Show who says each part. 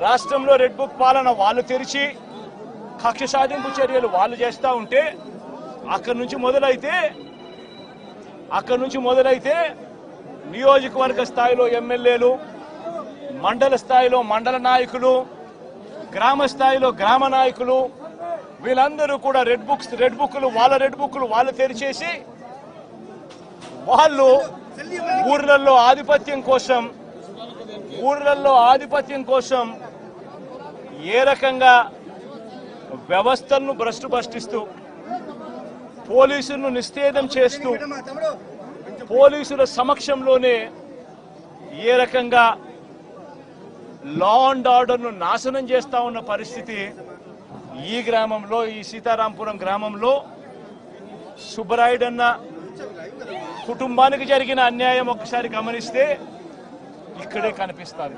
Speaker 1: రాష్ట్రంలో red book పాలన వాళ్ళు తెరిచి కక్ష సాధింపు చర్యలు వాళ్ళు చేస్తూ ఉంటే అక్కడి నుంచి మొదలైతే నియోజకవర్గ స్థాయిలో ఎమ్మెల్యేలు, మండల స్థాయిలో మండల నాయకులు, గ్రామ స్థాయిలో గ్రామ నాయకులు వీళ్ళందరూ కూడా రెడ్ బుక్లు వాళ్ళు తెరిచేసి వాళ్ళు ఊర్లలో ఆధిపత్యం కోసం ఏ రకంగా వ్యవస్థలను భ్రష్టుపట్టిస్తూ పోలీసులను నిస్తేదం చేస్తూ పోలీసుల సమక్షంలోనే ఏ రకంగా లా అండ్ ఆర్డర్ను నాశనం చేస్తా ఉన్న పరిస్థితి ఈ గ్రామంలో, ఈ సీతారాంపురం గ్రామంలో సుబ్బరాయుడన్న కుటుంబానికి జరిగిన అన్యాయం ఒకసారి గమనిస్తే ఇక్కడే కనిపిస్తుంది.